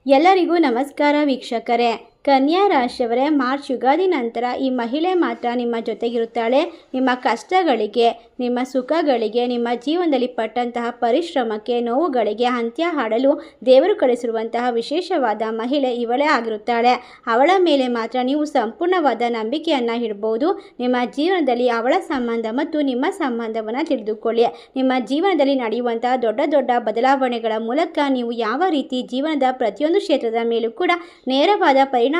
ಎಲ್ಲರಿಗೂ ನಮಸ್ಕಾರ ವೀಕ್ಷಕರೇ. ಕನ್ಯಾ ರಾಶಿಯವರೇ, ಮಾರ್ಚ್ ಯುಗಾದಿ ನಂತರ ಈ ಮಹಿಳೆ ಮಾತ್ರ ನಿಮ್ಮ ಜೊತೆಗಿರುತ್ತಾಳೆ. ನಿಮ್ಮ ಕಷ್ಟಗಳಿಗೆ, ನಿಮ್ಮ ಸುಖಗಳಿಗೆ, ನಿಮ್ಮ ಜೀವನದಲ್ಲಿ ಪಟ್ಟಂತಹ ಪರಿಶ್ರಮಕ್ಕೆ, ನೋವುಗಳಿಗೆ ಅಂತ್ಯ ಹಾಡಲು ದೇವರು ಕಳಿಸಿರುವಂತಹ ವಿಶೇಷವಾದ ಮಹಿಳೆ ಇವಳೇ ಆಗಿರುತ್ತಾಳೆ. ಅವಳ ಮೇಲೆ ಮಾತ್ರ ನೀವು ಸಂಪೂರ್ಣವಾದ ನಂಬಿಕೆಯನ್ನು ಇಡಬಹುದು. ನಿಮ್ಮ ಜೀವನದಲ್ಲಿ ಅವಳ ಸಂಬಂಧ ಮತ್ತು ನಿಮ್ಮ ಸಂಬಂಧವನ್ನು ತಿಳಿದುಕೊಳ್ಳಿ. ನಿಮ್ಮ ಜೀವನದಲ್ಲಿ ನಡೆಯುವಂತಹ ದೊಡ್ಡ ದೊಡ್ಡ ಬದಲಾವಣೆಗಳ ಮೂಲಕ ನೀವು ಯಾವ ರೀತಿ ಜೀವನದ ಪ್ರತಿಯೊಂದು ಕ್ಷೇತ್ರದ ಮೇಲೂ ಕೂಡ ನೇರವಾದ ಪರಿಣಾಮವನ್ನು,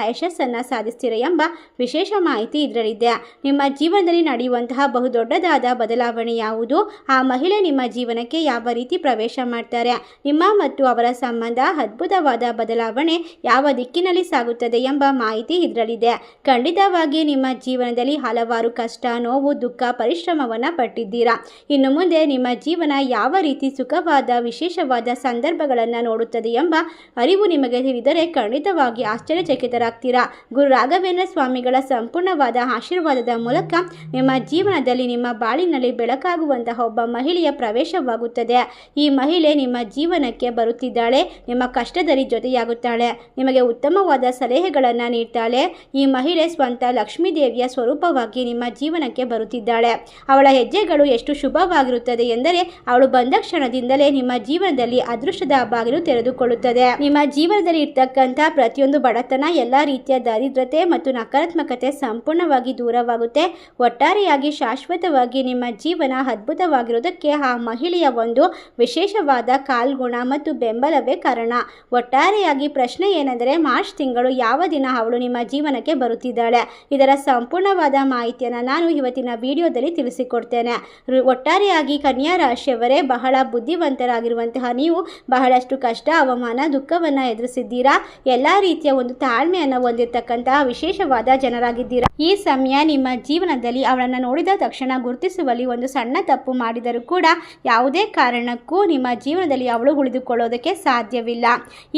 ಯಶಸ್ಸನ್ನು ಸಾಧಿಸ್ತೀರಾ ಎಂಬ ವಿಶೇಷ ಮಾಹಿತಿ ಇದರಲ್ಲಿದೆ. ನಿಮ್ಮ ಜೀವನದಲ್ಲಿ ನಡೆಯುವಂತಹ ಬಹುದೊಡ್ಡದಾದ ಬದಲಾವಣೆ ಯಾವುದು, ಆ ಮಹಿಳೆ ನಿಮ್ಮ ಜೀವನಕ್ಕೆ ಯಾವ ರೀತಿ ಪ್ರವೇಶ ಮಾಡ್ತಾರೆ, ನಿಮ್ಮ ಮತ್ತು ಅವರ ಸಂಬಂಧ ಅದ್ಭುತವಾದ ಬದಲಾವಣೆ ಯಾವ ದಿಕ್ಕಿನಲ್ಲಿ ಸಾಗುತ್ತದೆ ಎಂಬ ಮಾಹಿತಿ ಇದರಲ್ಲಿದೆ. ಖಂಡಿತವಾಗಿ ನಿಮ್ಮ ಜೀವನದಲ್ಲಿ ಹಲವಾರು ಕಷ್ಟ, ನೋವು, ದುಃಖ, ಪರಿಶ್ರಮವನ್ನು ಪಟ್ಟಿದ್ದೀರಾ. ಇನ್ನು ಮುಂದೆ ನಿಮ್ಮ ಜೀವನ ಯಾವ ರೀತಿ ಸುಖವಾದ ವಿಶೇಷವಾದ ಸಂದರ್ಭಗಳನ್ನು ನೋಡುತ್ತದೆ ಎಂಬ ಅರಿವು ನಿಮಗೆ ತಿಳಿದರೆ ಖಂಡಿತವಾಗಿ ಆಶ್ಚರ್ಯಚಕಿತರಾಗ್ತೀರಾ. ಗುರು ರಾಘವೇಂದ್ರ ಸ್ವಾಮಿಗಳ ಸಂಪೂರ್ಣವಾದ ಆಶೀರ್ವಾದದ ಮೂಲಕ ನಿಮ್ಮ ಜೀವನದಲ್ಲಿ, ನಿಮ್ಮ ಬಾಳಿನಲ್ಲಿ ಬೆಳಕಾಗುವಂತಹ ಒಬ್ಬ ಮಹಿಳೆಯ ಪ್ರವೇಶವಾಗುತ್ತದೆ. ಈ ಮಹಿಳೆ ನಿಮ್ಮ ಜೀವನಕ್ಕೆ ಬರುತ್ತಿದ್ದಾಳೆ, ನಿಮ್ಮ ಕಷ್ಟದಲ್ಲಿ ಜೊತೆಯಾಗುತ್ತಾಳೆ, ನಿಮಗೆ ಉತ್ತಮವಾದ ಸಲಹೆಗಳನ್ನು ನೀಡ್ತಾಳೆ. ಈ ಮಹಿಳೆ ಸ್ವಂತ ಲಕ್ಷ್ಮೀ ದೇವಿಯ ಸ್ವರೂಪವಾಗಿ ನಿಮ್ಮ ಜೀವನಕ್ಕೆ ಬರುತ್ತಿದ್ದಾಳೆ. ಅವಳ ಹೆಜ್ಜೆಗಳು ಎಷ್ಟು ಶುಭವಾಗಿರುತ್ತದೆ ಎಂದರೆ, ಅವಳು ಬಂದ ಕ್ಷಣದಿಂದಲೇ ನಿಮ್ಮ ಜೀವನದಲ್ಲಿ ಅದೃಷ್ಟದ ಬಾಗಿಲು ತೆರೆದುಕೊಳ್ಳುತ್ತದೆ. ನಿಮ್ಮ ಜೀವನದಲ್ಲಿ ಇರ್ತಕ್ಕಂಥ ಪ್ರತಿಯೊಂದು ಬಡತನ, ಎಲ್ಲ ರೀತಿಯ ದರಿದ್ರತೆ ಮತ್ತು ನಕಾರಾತ್ಮಕತೆ ಸಂಪೂರ್ಣವಾಗಿ ದೂರವಾಗುತ್ತೆ. ಒಟ್ಟಾರೆಯಾಗಿ ಶಾಶ್ವತವಾಗಿ ನಿಮ್ಮ ಜೀವನ ಅದ್ಭುತವಾಗಿರುವುದಕ್ಕೆ ಆ ಮಹಿಳೆಯ ಒಂದು ವಿಶೇಷವಾದ ಕಾಲ್ಗುಣ ಮತ್ತು ಬೆಂಬಲವೇ ಕಾರಣ. ಒಟ್ಟಾರೆಯಾಗಿ ಪ್ರಶ್ನೆ ಏನೆಂದರೆ, ಮಾರ್ಚ್ ತಿಂಗಳು ಯಾವ ದಿನ ಅವಳು ನಿಮ್ಮ ಜೀವನಕ್ಕೆ ಬರುತ್ತಿದ್ದಾಳೆ, ಇದರ ಸಂಪೂರ್ಣವಾದ ಮಾಹಿತಿಯನ್ನು ನಾನು ಇವತ್ತಿನ ವಿಡಿಯೋದಲ್ಲಿ ತಿಳಿಸಿಕೊಡ್ತೇನೆ. ಒಟ್ಟಾರೆಯಾಗಿ ಕನ್ಯಾ ರಾಶಿಯವರೇ, ಬಹಳ ಬುದ್ಧಿವಂತರಾಗಿರುವಂತಹ ನೀವು ಬಹಳಷ್ಟು ಕಷ್ಟ, ಅವಮಾನ, ದುಃಖವನ್ನು ಎದುರಿಸಿದ್ದೀರಾ. ಎಲ್ಲ ರೀತಿಯ ಒಂದು ತಾಳ್ಮೆಯನ್ನು ಹೊಂದಿರತಕ್ಕಂತಹ ವಿಶೇಷವಾದ ಜನರಾಗಿದ್ದೀರಾ. ಈ ಸಮಯ ನಿಮ್ಮ ಜೀವನದಲ್ಲಿ ಅವಳನ್ನು ನೋಡಿದ ತಕ್ಷಣ ಗುರುತಿಸುವಲ್ಲಿ ಒಂದು ಸಣ್ಣ ತಪ್ಪು ಮಾಡಿದರೂ ಕೂಡ ಯಾವುದೇ ಕಾರಣಕ್ಕೂ ನಿಮ್ಮ ಜೀವನದಲ್ಲಿ ಅವಳು ಉಳಿದುಕೊಳ್ಳೋದಕ್ಕೆ ಸಾಧ್ಯವಿಲ್ಲ.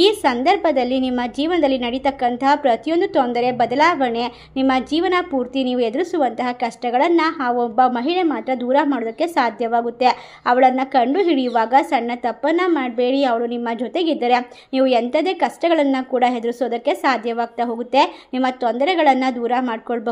ಈ ಸಂದರ್ಭದಲ್ಲಿ ನಿಮ್ಮ ಜೀವನದಲ್ಲಿ ನಡೀತಕ್ಕಂತಹ ಪ್ರತಿಯೊಂದು ತೊಂದರೆ, ಬದಲಾವಣೆ, ನಿಮ್ಮ ಜೀವನ ಪೂರ್ತಿ ನೀವು ಎದುರಿಸುವಂತಹ ಕಷ್ಟಗಳನ್ನು ಆ ಒಬ್ಬ ಮಹಿಳೆ ಮಾತ್ರ ದೂರ ಮಾಡೋದಕ್ಕೆ ಸಾಧ್ಯವಾಗುತ್ತೆ. ಅವಳನ್ನು ಕಂಡು ಹಿಡಿಯುವಾಗ ಸಣ್ಣ ತಪ್ಪನ್ನು ಮಾಡಬೇಡಿ. ಅವಳು ನಿಮ್ಮ ಜೊತೆಗಿದ್ದರೆ ನೀವು ಎಂಥದೇ ಕಷ್ಟಗಳನ್ನು ಕೂಡ ಎದುರಿಸೋದಕ್ಕೆ ಸಾಧ್ಯವಾಗ್ತಾ ಹೋಗುತ್ತೆ. ನಿಮ್ಮ ತೊಂದರೆಗಳನ್ನು ದೂರ ಮಾಡ್ಕೊಳ್ಬಹುದು.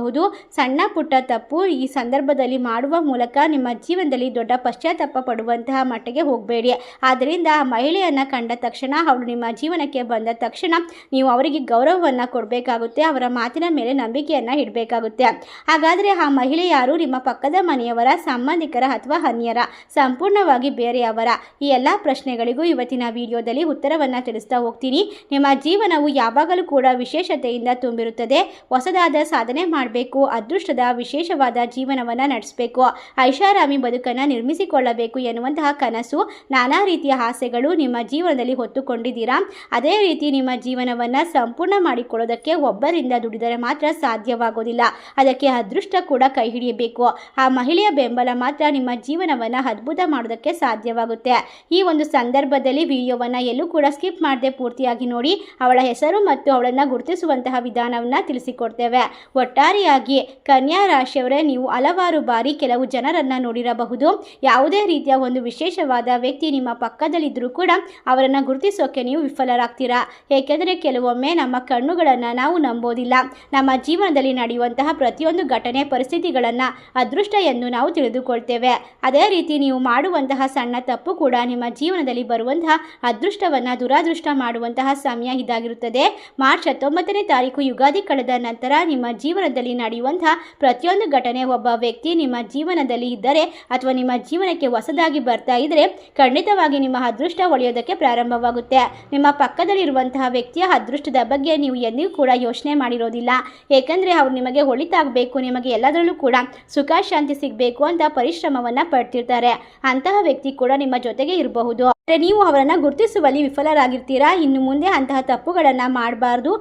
ಸಣ್ಣ ಪುಟ್ಟ ತಪ್ಪು ಈ ಸಂದರ್ಭದಲ್ಲಿ ಮಾಡುವ ಮೂಲಕ ನಿಮ್ಮ ಜೀವನದಲ್ಲಿ ದೊಡ್ಡ ಪಶ್ಚಾತ್ತಾಪ ಪಡುವಂತಹ ಮಟ್ಟಿಗೆ ಹೋಗಬೇಡಿ. ಆದ್ದರಿಂದ ಆ ಮಹಿಳೆಯನ್ನು ಕಂಡ ತಕ್ಷಣ, ಅವಳು ನಿಮ್ಮ ಜೀವನಕ್ಕೆ ಬಂದ ತಕ್ಷಣ ನೀವು ಅವರಿಗೆ ಗೌರವವನ್ನು ಕೊಡಬೇಕಾಗುತ್ತೆ. ಅವರ ಮಾತಿನ ಮೇಲೆ ನಂಬಿಕೆಯನ್ನು ಇಡಬೇಕಾಗುತ್ತೆ. ಹಾಗಾದರೆ ಆ ಮಹಿಳೆ ಯಾರು? ನಿಮ್ಮ ಪಕ್ಕದ ಮನೆಯವರ, ಸಂಬಂಧಿಕರ ಅಥವಾ ಅನ್ಯರ, ಸಂಪೂರ್ಣವಾಗಿ ಬೇರೆಯವರ? ಈ ಎಲ್ಲ ಪ್ರಶ್ನೆಗಳಿಗೂ ಇವತ್ತಿನ ವಿಡಿಯೋದಲ್ಲಿ ಉತ್ತರವನ್ನು ತಿಳಿಸ್ತಾ ಹೋಗ್ತೀನಿ. ನಿಮ್ಮ ಜೀವನವು ಯಾವಾಗಲೂ ಕೂಡ ವಿಶೇಷತೆಯಿಂದ ತುಂಬಿರುತ್ತದೆ. ಹೊಸದಾದ ಸಾಧನೆ ಮಾಡಬೇಕು, ಅದೃಷ್ಟದ ವಿಶೇಷವಾದ ಜೀವನವನ್ನು ನಡೆಸಬೇಕು, ಐಷಾರಾಮಿ ಬದುಕನ್ನು ನಿರ್ಮಿಸಿಕೊಳ್ಳಬೇಕು ಎನ್ನುವಂತಹ ಕನಸು, ನಾನಾ ರೀತಿಯ ಆಸೆಗಳು ನಿಮ್ಮ ಜೀವನದಲ್ಲಿ ಹೊತ್ತುಕೊಂಡಿದ್ದೀರಾ. ಅದೇ ರೀತಿ ನಿಮ್ಮ ಜೀವನವನ್ನು ಸಂಪೂರ್ಣ ಮಾಡಿಕೊಳ್ಳೋದಕ್ಕೆ ಒಬ್ಬರಿಂದ ದುಡಿದರೆ ಮಾತ್ರ ಸಾಧ್ಯವಾಗೋದಿಲ್ಲ. ಅದಕ್ಕೆ ಅದೃಷ್ಟ ಕೂಡ ಕೈ ಹಿಡಿಯಬೇಕು. ಆ ಮಹಿಳೆಯ ಬೆಂಬಲ ಮಾತ್ರ ನಿಮ್ಮ ಜೀವನವನ್ನು ಅದ್ಭುತ ಮಾಡೋದಕ್ಕೆ ಸಾಧ್ಯವಾಗುತ್ತೆ. ಈ ಒಂದು ಸಂದರ್ಭದಲ್ಲಿ ವಿಡಿಯೋವನ್ನು ಎಲ್ಲೂ ಕೂಡ ಸ್ಕಿಪ್ ಮಾಡದೆ ಪೂರ್ತಿಯಾಗಿ ನೋಡಿ. ಅವಳ ಹೆಸರು ಮತ್ತು ಅವಳನ್ನು ಗುರುತಿಸುವಂತಹ ವಿಧಾನವನ್ನು ತಿಳಿಸಿಕೊಡ್ತೇವೆ. ಒಟ್ಟಾರೆಯಾಗಿ ಕನ್ಯಾ ರಾಶಿಯವರೇ, ನೀವು ಹಲವಾರು ಬಾರಿ ಕೆಲವು ಜನರನ್ನು ನೋಡಿರಬಹುದು. ಯಾವುದೇ ರೀತಿಯ ಒಂದು ವಿಶೇಷವಾದ ವ್ಯಕ್ತಿ ನಿಮ್ಮ ಪಕ್ಕದಲ್ಲಿದ್ದರೂ ಕೂಡ ಅವರನ್ನು ಗುರುತಿಸೋಕೆ ನೀವು ವಿಫಲರಾಗ್ತೀರಾ. ಏಕೆಂದರೆ ಕೆಲವೊಮ್ಮೆ ನಮ್ಮ ಕಣ್ಣುಗಳನ್ನು ನಾವು ನಂಬೋದಿಲ್ಲ. ನಮ್ಮ ಜೀವನದಲ್ಲಿ ನಡೆಯುವಂತಹ ಪ್ರತಿಯೊಂದು ಘಟನೆ, ಪರಿಸ್ಥಿತಿಗಳನ್ನು ಅದೃಷ್ಟ ಎಂದು ನಾವು ತಿಳಿದುಕೊಳ್ತೇವೆ. ಅದೇ ರೀತಿ ನೀವು ಮಾಡುವಂತಹ ಸಣ್ಣ ತಪ್ಪು ಕೂಡ ನಿಮ್ಮ ಜೀವನದಲ್ಲಿ ಬರುವಂತಹ ಅದೃಷ್ಟವನ್ನು ದುರಾದೃಷ್ಟ ಮಾಡುವಂತಹ ಸಮಯ ಇದಾಗಿರುತ್ತದೆ. ಮಾರ್ಚ್ 19ನೇ ತಾರೀಕು ಯುಗಾದಿ ಕಳೆದ ನಂತರ ನಿಮ್ಮ ಜೀವನದಲ್ಲಿ ನಡೆಯುವಂತಹ ಪ್ರತಿಯೊಂದು ಘಟನೆ, ಒಬ್ಬ ವ್ಯಕ್ತಿ ನಿಮ್ಮ ಜೀವನದಲ್ಲಿ ಇದ್ದರೆ ಅಥವಾ ನಿಮ್ಮ ಜೀವನಕ್ಕೆ ಹೊಸದಾಗಿ ಬರ್ತಾ ಇದ್ದರೆ ಖಂಡಿತವಾಗಿ ನಿಮ್ಮ ಅದೃಷ್ಟ ಒಳೆಯೋದಕ್ಕೆ ಪ್ರಾರಂಭವಾಗುತ್ತೆ. ನಿಮ್ಮ ಪಕ್ಕದಲ್ಲಿರುವಂತಹ ವ್ಯಕ್ತಿಯ ಅದೃಷ್ಟದ ಬಗ್ಗೆ ನೀವು ಎಂದಿಗೂ ಕೂಡ ಯೋಚನೆ ಮಾಡಿರೋದಿಲ್ಲ. ಏಕೆಂದರೆ ಅವರು ನಿಮಗೆ ಒಳಿತಾಗಬೇಕು, ನಿಮಗೆ ಎಲ್ಲದರಲ್ಲೂ ಕೂಡ ಸುಖ ಶಾಂತಿ ಸಿಗಬೇಕು ಅಂತ ಪರಿಶ್ರಮವನ್ನು ಪಡ್ತಿರ್ತಾರೆ. ಅಂತಹ ವ್ಯಕ್ತಿ ಕೂಡ ನಿಮ್ಮ ಜೊತೆಗೆ ಇರಬಹುದು. ನೀವು ಅವರನ್ನು ಗುರುತಿಸುವಲ್ಲಿ ವಿಫಲರಾಗಿರ್ತೀರಾ. ಇನ್ನು ಮುಂದೆ ಅಂತಹ ತಪ್ಪುಗಳನ್ನು ಮಾಡಬಾರ್ದು.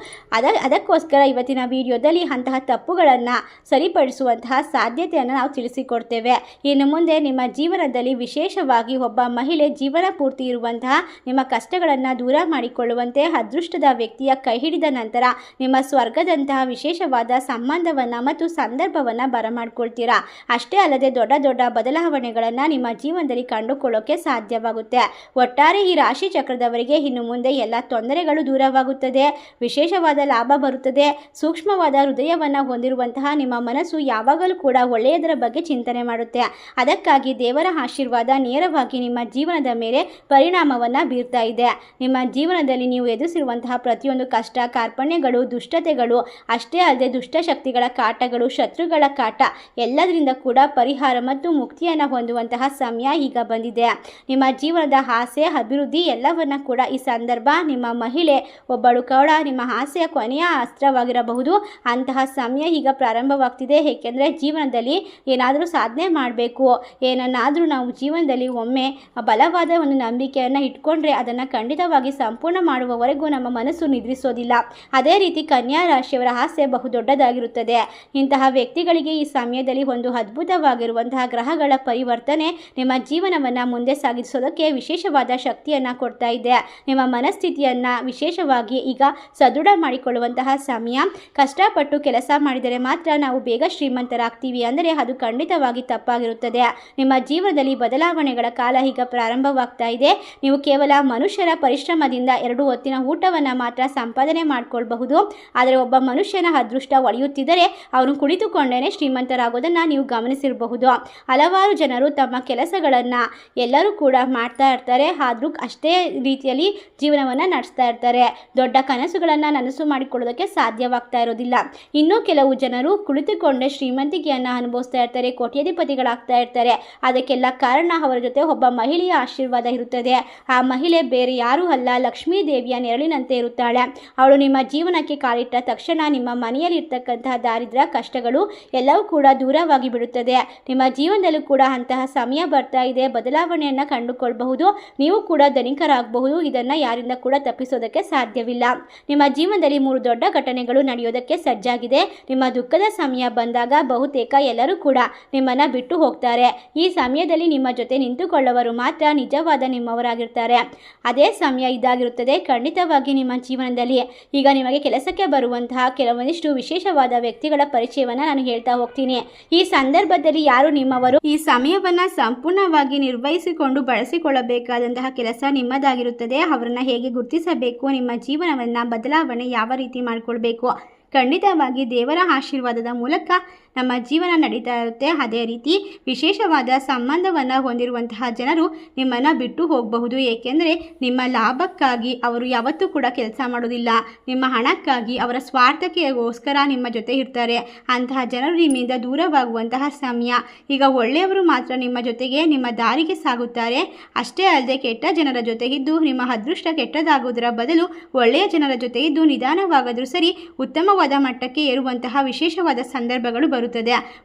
ಅದಕ್ಕೋಸ್ಕರ ಇವತ್ತಿನ ವಿಡಿಯೋದಲ್ಲಿ ಅಂತಹ ತಪ್ಪುಗಳನ್ನು ಸರಿಪಡಿಸುವಂತಹ ಸಾಧ್ಯತೆಯನ್ನು ನಾವು ತಿಳಿಸಿಕೊಡ್ತೇವೆ. ಇನ್ನು ಮುಂದೆ ನಿಮ್ಮ ಜೀವನದಲ್ಲಿ ವಿಶೇಷವಾಗಿ ಒಬ್ಬ ಮಹಿಳೆ ಜೀವನ ಪೂರ್ತಿ ಇರುವಂತಹ ನಿಮ್ಮ ಕಷ್ಟಗಳನ್ನು ದೂರ ಮಾಡಿಕೊಳ್ಳುವಂತೆ ಅದೃಷ್ಟದ ವ್ಯಕ್ತಿಯ ಕೈ ಹಿಡಿದ ನಂತರ ನಿಮ್ಮ ಸ್ವರ್ಗದಂತಹ ವಿಶೇಷವಾದ ಸಂಬಂಧವನ್ನು ಮತ್ತು ಸಂದರ್ಭವನ್ನು ಬರಮಾಡ್ಕೊಳ್ತೀರಾ. ಅಷ್ಟೇ ಅಲ್ಲದೆ ದೊಡ್ಡ ದೊಡ್ಡ ಬದಲಾವಣೆಗಳನ್ನು ನಿಮ್ಮ ಜೀವನದಲ್ಲಿ ಕಂಡುಕೊಳ್ಳೋಕೆ ಸಾಧ್ಯವಾಗುತ್ತೆ. ಒಟ್ಟಾರೆ ಈ ರಾಶಿ ಚಕ್ರದವರಿಗೆ ಇನ್ನು ಮುಂದೆ ಎಲ್ಲ ತೊಂದರೆಗಳು ದೂರವಾಗುತ್ತದೆ, ವಿಶೇಷವಾದ ಲಾಭ ಬರುತ್ತದೆ. ಸೂಕ್ಷ್ಮವಾದ ಹೃದಯವನ್ನು ಹೊಂದಿರುವಂತಹ ನಿಮ್ಮ ಮನಸ್ಸು ಯಾವಾಗಲೂ ಕೂಡ ಒಳ್ಳೆಯದರ ಬಗ್ಗೆ ಚಿಂತನೆ ಮಾಡುತ್ತೆ. ಅದಕ್ಕಾಗಿ ದೇವರ ಆಶೀರ್ವಾದ ನೇರವಾಗಿ ನಿಮ್ಮ ಜೀವನದ ಮೇಲೆ ಪರಿಣಾಮವನ್ನು ಬೀರ್ತಾ ಇದೆ. ನಿಮ್ಮ ಜೀವನದಲ್ಲಿ ನೀವು ಎದುರಿಸಿರುವಂತಹ ಪ್ರತಿಯೊಂದು ಕಷ್ಟ ಕಾರ್ಪಣ್ಯಗಳು, ದುಷ್ಟತೆಗಳು, ಅಷ್ಟೇ ಅಲ್ಲದೆ ದುಷ್ಟಶಕ್ತಿಗಳ ಕಾಟಗಳು, ಶತ್ರುಗಳ ಕಾಟ ಎಲ್ಲದರಿಂದ ಕೂಡ ಪರಿಹಾರ ಮತ್ತು ಮುಕ್ತಿಯನ್ನು ಹೊಂದುವಂತಹ ಸಮಯ ಈಗ ಬಂದಿದೆ. ನಿಮ್ಮ ಜೀವನದ ಆಸೆ, ಅಭಿವೃದ್ಧಿ ಎಲ್ಲವನ್ನ ಕೂಡ ಈ ಸಂದರ್ಭ ನಿಮ್ಮ ಮಹಿಳೆ ಒಬ್ಬಳು ಕೂಡ ನಿಮ್ಮ ಆಸೆಯ ಕೊನೆಯ ಅಸ್ತ್ರವಾಗಿರಬಹುದು. ಅಂತಹ ಸಮಯ ಈಗ ಪ್ರಾರಂಭವಾಗ್ತಿದೆ. ಏಕೆಂದರೆ ಜೀವನದಲ್ಲಿ ಏನಾದರೂ ಸಾಧನೆ ಮಾಡಬೇಕು, ಏನನ್ನಾದರೂ ನಾವು ಜೀವನದಲ್ಲಿ ಒಮ್ಮೆ ಬಲವಾದ ಒಂದು ನಂಬಿಕೆಯನ್ನು ಇಟ್ಕೊಂಡ್ರೆ ಅದನ್ನು ಖಂಡಿತವಾಗಿ ಸಂಪೂರ್ಣ ಮಾಡುವವರೆಗೂ ನಮ್ಮ ಮನಸ್ಸು ನಿದ್ರಿಸೋದಿಲ್ಲ. ಅದೇ ರೀತಿ ಕನ್ಯಾ ರಾಶಿಯವರ ಆಸೆ ಬಹುದೊಡ್ಡದಾಗಿರುತ್ತದೆ. ಇಂತಹ ವ್ಯಕ್ತಿಗಳಿಗೆ ಈ ಸಮಯದಲ್ಲಿ ಒಂದು ಅದ್ಭುತವಾಗಿರುವಂತಹ ಗ್ರಹಗಳ ಪರಿವರ್ತನೆ ನಿಮ್ಮ ಜೀವನವನ್ನು ಮುಂದೆ ಸಾಗಿಸೋದಕ್ಕೆ ವಿಶೇಷವಾದ ಶಕ್ತಿಯನ್ನು ಕೊಡ್ತಾ ಇದೆ. ನಿಮ್ಮ ಮನಸ್ಥಿತಿಯನ್ನು ವಿಶೇಷವಾಗಿ ಈಗ ಸದೃಢ ಮಾಡಿಕೊಳ್ಳುವಂತಹ ಸಮಯ. ಕಷ್ಟಪಟ್ಟು ಕೆಲಸ ಮಾಡಿದರೆ ಮಾತ್ರ ನಾವು ಬೇಗ ಶ್ರೀಮಂತರಾಗ್ತೀವಿ ಅಂದರೆ ಅದು ಖಂಡಿತವಾಗಿ ತಪ್ಪಾಗಿರುತ್ತದೆ. ನಿಮ್ಮ ಜೀವನದಲ್ಲಿ ಬದಲಾವಣೆಗಳ ಕಾಲ ಈಗ ಪ್ರಾರಂಭವಾಗ್ತಾ ಇದೆ. ನೀವು ಕೇವಲ ಮನುಷ್ಯರ ಪರಿಶ್ರಮದಿಂದ 2 ಹೊತ್ತಿನ ಊಟವನ್ನು ಮಾತ್ರ ಸಂಪಾದನೆ ಮಾಡಿಕೊಳ್ಳಬಹುದು. ಆದರೆ ಒಬ್ಬ ಮನುಷ್ಯನ ಅದೃಷ್ಟ ಒಳೆಯುತ್ತಿದ್ದರೆ ಅವನು ಕುಳಿತುಕೊಂಡೇ ಶ್ರೀಮಂತರಾಗೋದನ್ನು ನೀವು ಗಮನಿಸಿರಬಹುದು. ಹಲವಾರು ಜನರು ತಮ್ಮ ಕೆಲಸಗಳನ್ನು ಎಲ್ಲರೂ ಕೂಡ ಮಾಡ್ತಾ ಇರ್ತಾರೆ, ಆದರೂ ಅಷ್ಟೇ ರೀತಿಯಲ್ಲಿ ಜೀವನವನ್ನು ನಡೆಸ್ತಾ ಇರ್ತಾರೆ. ದೊಡ್ಡ ಕನಸುಗಳನ್ನು ನನಸು ಮಾಡಿಕೊಳ್ಳೋದಕ್ಕೆ ಸಾಧ್ಯವಾಗ್ತಾ ಇರೋದಿಲ್ಲ. ಇನ್ನೂ ಕೆಲವು ಜನರು ಕುಳಿತುಕೊಂಡೇ ಶ್ರೀಮಂತಿಕೆಯನ್ನು ಅನುಭವಿಸ್ತಾ ಇರ್ತಾರೆ, ಕೋಟ್ಯಾಧಿಪತಿಗಳಾಗ್ತಾ ಇರ್ತಾರೆ. ಅದಕ್ಕೆಲ್ಲ ಕಾರಣ ಅವರ ಜೊತೆ ಒಬ್ಬ ಮಹಿಳೆಯ ಆಶೀರ್ವಾದ ಇರುತ್ತದೆ. ಆ ಮಹಿಳೆ ಬೇರೆ ಯಾರೂ ಅಲ್ಲ, ಲಕ್ಷ್ಮೀ ದೇವಿಯ ನೆರಳಿನಂತೆ ಇರುತ್ತಾಳೆ. ಅವಳು ನಿಮ್ಮ ಜೀವನಕ್ಕೆ ಕಾಲಿಟ್ಟ ತಕ್ಷಣ ನಿಮ್ಮ ಮನೆಯಲ್ಲಿ ಇರ್ತಕ್ಕಂತಹ ದಾರಿದ್ರ್ಯ ಕಷ್ಟಗಳು ಎಲ್ಲವೂ ಕೂಡ ದೂರವಾಗಿ ಬಿಡುತ್ತದೆ. ನಿಮ್ಮ ಜೀವನದಲ್ಲೂ ಕೂಡ ಅಂತಹ ಸಮಯ ಬರ್ತಾ ಇದೆ. ಬದಲಾವಣೆಯನ್ನು ಕಂಡುಕೊಳ್ಳಬಹುದು. ನೀವು ಕೂಡ ಧನಿಕರಾಗಬಹುದು. ಇದನ್ನು ಯಾರಿಂದ ಕೂಡ ತಪ್ಪಿಸೋದಕ್ಕೆ ಸಾಧ್ಯವಿಲ್ಲ. ನಿಮ್ಮ ಜೀವನದಲ್ಲಿ 3 ದೊಡ್ಡ ಘಟನೆಗಳು ನಡೆಯೋದಕ್ಕೆ ಸಜ್ಜಾಗಿದೆ. ನಿಮ್ಮ ದುಃಖದ ಸಮಯ ಬಂದಾಗ ಬಹುತೇಕ ಎಲ್ಲರೂ ಕೂಡ ನಿಮ್ಮನ್ನು ಬಿಟ್ಟು ಹೋಗ್ತಾರೆ. ಈ ಸಮಯದಲ್ಲಿ ನಿಮ್ಮ ಜೊತೆ ನಿಂತುಕೊಳ್ಳುವವರು ಮಾತ್ರ ನಿಜವಾದ ನಿಮ್ಮವರಾಗಿರ್ತಾರೆ. ಅದೇ ಸಮಯ ಇದಾಗಿರುತ್ತದೆ. ಖಂಡಿತವಾಗಿ ನಿಮ್ಮ ಜೀವನದಲ್ಲಿ ಈಗ ನಿಮಗೆ ಕೆಲಸಕ್ಕೆ ಬರುವಂತಹ ಕೆಲವೊಂದಿಷ್ಟು ವಿಶೇಷವಾದ ವ್ಯಕ್ತಿಗಳ ಪರಿಚಯವನ್ನು ನಾನು ಹೇಳ್ತಾ ಹೋಗ್ತೀನಿ. ಈ ಸಂದರ್ಭದಲ್ಲಿ ಯಾರು ನಿಮ್ಮವರು, ಈ ಸಮಯವನ್ನು ಸಂಪೂರ್ಣವಾಗಿ ನಿರ್ವಹಿಸಿಕೊಂಡು ಬಳಸಿಕೊಳ್ಳಬೇಕಾದಂತಹ ಕೆಲಸ ನಿಮ್ಮದಾಗಿರುತ್ತದೆ. ಅವರನ್ನು ಹೇಗೆ ಗುರುತಿಸಬೇಕು, ನಿಮ್ಮ ಜೀವನವನ್ನು ಬದಲಾವಣೆ ಯಾವ ರೀತಿ ಮಾಡಿಕೊಳ್ಬೇಕು, ಖಂಡಿತವಾಗಿ ದೇವರ ಆಶೀರ್ವಾದದ ಮೂಲಕ ನಮ್ಮ ಜೀವನ ನಡೀತಾ ಇರುತ್ತೆ. ಅದೇ ರೀತಿ ವಿಶೇಷವಾದ ಸಂಬಂಧವನ್ನು ಹೊಂದಿರುವಂತಹ ಜನರು ನಿಮ್ಮನ್ನು ಬಿಟ್ಟು ಹೋಗಬಹುದು. ಏಕೆಂದರೆ ನಿಮ್ಮ ಲಾಭಕ್ಕಾಗಿ ಅವರು ಯಾವತ್ತೂ ಕೂಡ ಕೆಲಸ ಮಾಡೋದಿಲ್ಲ. ನಿಮ್ಮ ಹಣಕ್ಕಾಗಿ, ಅವರ ಸ್ವಾರ್ಥಕ್ಕೆಗೋಸ್ಕರ ನಿಮ್ಮ ಜೊತೆ ಇರ್ತಾರೆ. ಅಂತಹ ಜನರು ನಿಮ್ಮಿಂದ ದೂರವಾಗುವಂತಹ ಸಮಯ. ಈಗ ಒಳ್ಳೆಯವರು ಮಾತ್ರ ನಿಮ್ಮ ಜೊತೆಗೆ ನಿಮ್ಮ ದಾರಿಗೆ ಸಾಗುತ್ತಾರೆ. ಅಷ್ಟೇ ಅಲ್ಲದೆ ಕೆಟ್ಟ ಜನರ ಜೊತೆಗಿದ್ದು ನಿಮ್ಮ ಅದೃಷ್ಟ ಕೆಟ್ಟದಾಗುವುದರ ಬದಲು ಒಳ್ಳೆಯ ಜನರ ಜೊತೆಗಿದ್ದು ನಿಧಾನವಾಗಾದರೂ ಸರಿ ಉತ್ತಮವಾದ ಮಟ್ಟಕ್ಕೆ ಏರುವಂತಹ ವಿಶೇಷವಾದ ಸಂದರ್ಭಗಳು ಬರುತ್ತದೆ.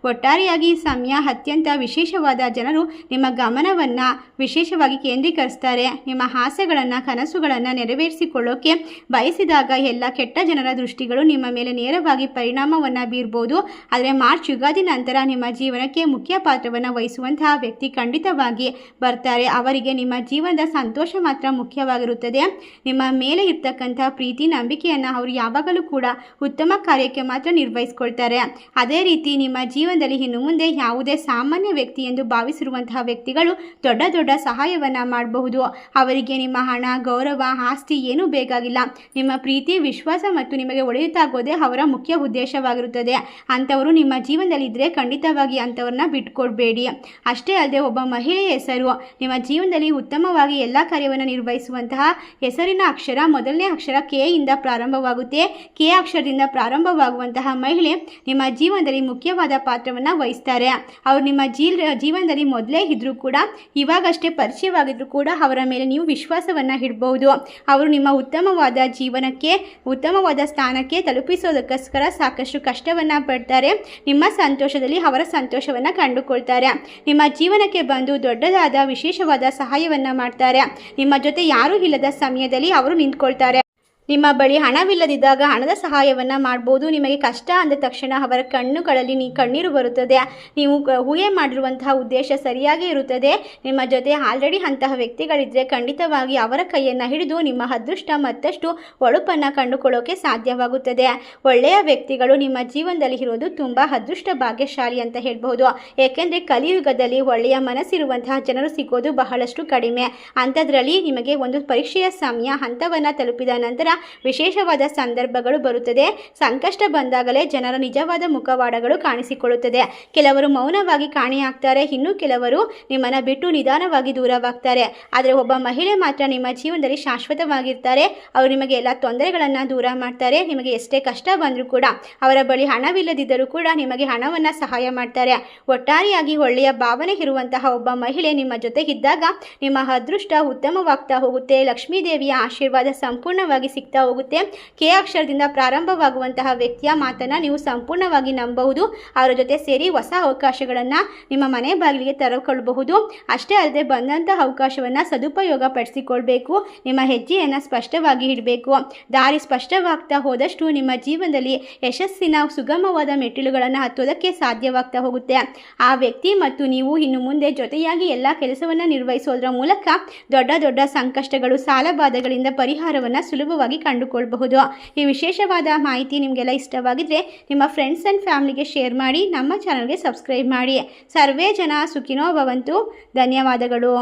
ಒಟ್ಟಾರೆಯಾಗಿ ಈ ಸಮಯ ಅತ್ಯಂತ ವಿಶೇಷವಾದ ಜನರು ನಿಮ್ಮ ಗಮನವನ್ನು ವಿಶೇಷವಾಗಿ ಕೇಂದ್ರೀಕರಿಸ್ತಾರೆ. ನಿಮ್ಮ ಆಸೆಗಳನ್ನು, ಕನಸುಗಳನ್ನು ನೆರವೇರಿಸಿಕೊಳ್ಳೋಕೆ ಬಯಸಿದಾಗ ಎಲ್ಲ ಕೆಟ್ಟ ಜನರ ದೃಷ್ಟಿಗಳು ನಿಮ್ಮ ಮೇಲೆ ನೇರವಾಗಿ ಪರಿಣಾಮವನ್ನು ಬೀರ್ಬೋದು. ಆದರೆ ಮಾರ್ಚ್ ಯುಗಾದಿ ನಂತರ ನಿಮ್ಮ ಜೀವನಕ್ಕೆ ಮುಖ್ಯ ಪಾತ್ರವನ್ನು ವಹಿಸುವಂತಹ ವ್ಯಕ್ತಿ ಖಂಡಿತವಾಗಿ ಬರ್ತಾರೆ. ಅವರಿಗೆ ನಿಮ್ಮ ಜೀವನದ ಸಂತೋಷ ಮಾತ್ರ ಮುಖ್ಯವಾಗಿರುತ್ತದೆ. ನಿಮ್ಮ ಮೇಲೆ ಇರ್ತಕ್ಕಂಥ ಪ್ರೀತಿ, ನಂಬಿಕೆಯನ್ನು ಅವರು ಯಾವಾಗಲೂ ಕೂಡ ಉತ್ತಮ ಕಾರ್ಯಕ್ಕೆ ಮಾತ್ರ ನಿರ್ವಹಿಸಿಕೊಳ್ತಾರೆ. ಅದೇ ರೀತಿ ನಿಮ್ಮ ಜೀವನದಲ್ಲಿ ಇನ್ನು ಮುಂದೆ ಯಾವುದೇ ಸಾಮಾನ್ಯ ವ್ಯಕ್ತಿ ಎಂದು ಭಾವಿಸಿರುವಂತಹ ವ್ಯಕ್ತಿಗಳು ದೊಡ್ಡ ದೊಡ್ಡ ಸಹಾಯವನ್ನು ಮಾಡಬಹುದು. ಅವರಿಗೆ ನಿಮ್ಮ ಹಣ, ಗೌರವ, ಆಸ್ತಿ ಏನೂ ಬೇಕಾಗಿಲ್ಲ. ನಿಮ್ಮ ಪ್ರೀತಿ, ವಿಶ್ವಾಸ ಮತ್ತು ನಿಮಗೆ ಒಳ್ಳೆಯದಾಗೋದೇ ಅವರ ಮುಖ್ಯ ಉದ್ದೇಶವಾಗಿರುತ್ತದೆ. ಅಂಥವರು ನಿಮ್ಮ ಜೀವನದಲ್ಲಿ ಇದ್ದರೆ ಖಂಡಿತವಾಗಿ ಅಂಥವ್ರನ್ನ ಬಿಟ್ಕೊಡ್ಬೇಡಿ. ಅಷ್ಟೇ ಅಲ್ಲದೆ ಒಬ್ಬ ಮಹಿಳೆಯ ಹೆಸರು ನಿಮ್ಮ ಜೀವನದಲ್ಲಿ ಉತ್ತಮವಾಗಿ ಎಲ್ಲ ಕಾರ್ಯವನ್ನು ನಿರ್ವಹಿಸುವಂತಹ ಹೆಸರಿನ ಅಕ್ಷರ ಮೊದಲನೇ ಅಕ್ಷರ ಕೆ ಇಂದ ಪ್ರಾರಂಭವಾಗುತ್ತೆ. ಕೆ ಅಕ್ಷರದಿಂದ ಪ್ರಾರಂಭವಾಗುವಂತಹ ಮಹಿಳೆ ನಿಮ್ಮ ಜೀವನದಲ್ಲಿ ಮುಖ್ಯವಾದ ಪಾತ್ರವನ್ನು ವಹಿಸ್ತಾರೆ. ಅವರು ನಿಮ್ಮ ಜೀವನದಲ್ಲಿ ಮೊದಲೇ ಇದ್ದರೂ ಕೂಡ, ಇವಾಗಷ್ಟೇ ಪರಿಚಯವಾಗಿದ್ದರೂ ಕೂಡ ಅವರ ಮೇಲೆ ನೀವು ವಿಶ್ವಾಸವನ್ನು ಇಡಬಹುದು. ಅವರು ನಿಮ್ಮ ಉತ್ತಮವಾದ ಜೀವನಕ್ಕೆ, ಉತ್ತಮವಾದ ಸ್ಥಾನಕ್ಕೆ ತಲುಪಿಸೋದಕ್ಕೋಸ್ಕರ ಸಾಕಷ್ಟು ಕಷ್ಟವನ್ನು ಪಡ್ತಾರೆ. ನಿಮ್ಮ ಸಂತೋಷದಲ್ಲಿ ಅವರ ಸಂತೋಷವನ್ನು ಕಂಡುಕೊಳ್ತಾರೆ. ನಿಮ್ಮ ಜೀವನಕ್ಕೆ ಬಂದು ದೊಡ್ಡದಾದ ವಿಶೇಷವಾದ ಸಹಾಯವನ್ನು ಮಾಡ್ತಾರೆ. ನಿಮ್ಮ ಜೊತೆ ಯಾರೂ ಇಲ್ಲದ ಸಮಯದಲ್ಲಿ ಅವರು ನಿಂತ್ಕೊಳ್ತಾರೆ. ನಿಮ್ಮ ಬಳಿ ಹಣವಿಲ್ಲದಿದ್ದಾಗ ಹಣದ ಸಹಾಯವನ್ನು ಮಾಡ್ಬೋದು. ನಿಮಗೆ ಕಷ್ಟ ಅಂದ ತಕ್ಷಣ ಅವರ ಕಣ್ಣುಗಳಲ್ಲಿ ಕಣ್ಣೀರು ಬರುತ್ತದೆ. ನೀವು ಊಹೆ ಮಾಡಿರುವಂತಹ ಉದ್ದೇಶ ಸರಿಯಾಗಿ ಇರುತ್ತದೆ. ನಿಮ್ಮ ಜೊತೆ ಆಲ್ರೆಡಿ ಅಂತಹ ವ್ಯಕ್ತಿಗಳಿದ್ದರೆ ಖಂಡಿತವಾಗಿ ಅವರ ಕೈಯನ್ನು ಹಿಡಿದು ನಿಮ್ಮ ಅದೃಷ್ಟ ಮತ್ತಷ್ಟು ಹೊಳಪನ್ನು ಕಂಡುಕೊಳ್ಳೋಕೆ ಸಾಧ್ಯವಾಗುತ್ತದೆ. ಒಳ್ಳೆಯ ವ್ಯಕ್ತಿಗಳು ನಿಮ್ಮ ಜೀವನದಲ್ಲಿ ಇರೋದು ತುಂಬ ಅದೃಷ್ಟ ಭಾಗ್ಯಶಾಲಿ ಅಂತ ಹೇಳ್ಬೋದು. ಏಕೆಂದರೆ ಕಲಿಯುಗದಲ್ಲಿ ಒಳ್ಳೆಯ ಮನಸ್ಸಿರುವಂತಹ ಜನರು ಸಿಗೋದು ಬಹಳಷ್ಟು ಕಡಿಮೆ. ಅಂಥದ್ರಲ್ಲಿ ನಿಮಗೆ ಒಂದು ಪರೀಕ್ಷೆಯ ಸಮಯ ಹಂತವನ್ನು ತಲುಪಿದ ನಂತರ ವಿಶೇಷವಾದ ಸಂದರ್ಭಗಳು ಬರುತ್ತದೆ. ಸಂಕಷ್ಟ ಬಂದಾಗಲೇ ಜನರ ನಿಜವಾದ ಮುಖವಾಡಗಳು ಕಾಣಿಸಿಕೊಳ್ಳುತ್ತದೆ. ಕೆಲವರು ಮೌನವಾಗಿ ಕಾಣೆಯಾಗ್ತಾರೆ, ಇನ್ನು ಕೆಲವರು ನಿಮ್ಮನ್ನು ಬಿಟ್ಟು ನಿಧಾನವಾಗಿ ದೂರವಾಗ್ತಾರೆ. ಆದರೆ ಒಬ್ಬ ಮಹಿಳೆ ಮಾತ್ರ ನಿಮ್ಮ ಜೀವನದಲ್ಲಿ ಶಾಶ್ವತವಾಗಿರ್ತಾರೆ. ಅವರು ನಿಮಗೆ ಎಲ್ಲ ತೊಂದರೆಗಳನ್ನು ದೂರ ಮಾಡ್ತಾರೆ. ನಿಮಗೆ ಎಷ್ಟೇ ಕಷ್ಟ ಬಂದರೂ ಕೂಡ, ಅವರ ಬಳಿ ಹಣವಿಲ್ಲದಿದ್ದರೂ ಕೂಡ ನಿಮಗೆ ಹಣವನ್ನು ಸಹಾಯ ಮಾಡ್ತಾರೆ. ಒಟ್ಟಾರೆಯಾಗಿ ಒಳ್ಳೆಯ ಭಾವನೆ ಇರುವಂತಹ ಒಬ್ಬ ಮಹಿಳೆ ನಿಮ್ಮ ಜೊತೆಗಿದ್ದಾಗ ನಿಮ್ಮ ಅದೃಷ್ಟ ಉತ್ತಮವಾಗ್ತಾ ಹೋಗುತ್ತೆ. ಲಕ್ಷ್ಮೀದೇವಿಯ ಆಶೀರ್ವಾದ ಸಂಪೂರ್ಣವಾಗಿ ಸಿಗ್ತಾ ಹೋಗುತ್ತೆ. ಕೆ ಅಕ್ಷರದಿಂದ ಪ್ರಾರಂಭವಾಗುವಂತಹ ವ್ಯಕ್ತಿಯ ಮಾತನ್ನು ನೀವು ಸಂಪೂರ್ಣವಾಗಿ ನಂಬಬಹುದು. ಅವರ ಜೊತೆ ಸೇರಿ ಹೊಸ ಅವಕಾಶಗಳನ್ನು ನಿಮ್ಮ ಮನೆ ಬಾಗಿಲಿಗೆ ತರಕೊಳ್ಳಬಹುದು. ಅಷ್ಟೇ ಅಲ್ಲದೆ ಬಂದಂತಹ ಅವಕಾಶವನ್ನು ಸದುಪಯೋಗ ಪಡಿಸಿಕೊಳ್ಬೇಕು. ನಿಮ್ಮ ಹೆಜ್ಜೆಯನ್ನು ಸ್ಪಷ್ಟವಾಗಿ ಇಡಬೇಕು. ದಾರಿ ಸ್ಪಷ್ಟವಾಗ್ತಾ ಹೋದಷ್ಟು ನಿಮ್ಮ ಜೀವನದಲ್ಲಿ ಯಶಸ್ಸಿನ ಸುಗಮವಾದ ಮೆಟ್ಟಿಲುಗಳನ್ನು ಹತ್ತೋದಕ್ಕೆ ಸಾಧ್ಯವಾಗ್ತಾ ಹೋಗುತ್ತೆ. ಆ ವ್ಯಕ್ತಿ ಮತ್ತು ನೀವು ಇನ್ನು ಮುಂದೆ ಜೊತೆಯಾಗಿ ಎಲ್ಲ ಕೆಲಸವನ್ನು ನಿರ್ವಹಿಸೋದ್ರ ಮೂಲಕ ದೊಡ್ಡ ದೊಡ್ಡ ಸಂಕಷ್ಟಗಳು ಸಾಲಬಾಧೆಗಳಿಂದ ಪರಿಹಾರವನ್ನು ಸುಲಭವಾಗಿ ಕಂಡುಕೊಳ್ಳಬಹುದು. ಈ ವಿಶೇಷವಾದ ಮಾಹಿತಿ ನಿಮಗೆಲ್ಲ ಇಷ್ಟವಾಗಿದ್ದರೆ ನಿಮ್ಮ ಫ್ರೆಂಡ್ಸ್ ಆ್ಯಂಡ್ ಫ್ಯಾಮಿಲಿಗೆ ಶೇರ್ ಮಾಡಿ. ನಮ್ಮ ಚಾನಲ್ಗೆ ಸಬ್ಸ್ಕ್ರೈಬ್ ಮಾಡಿ. ಸರ್ವೇ ಜನ ಸುಖಿನೋ ಭವಂತು. ಧನ್ಯವಾದಗಳು.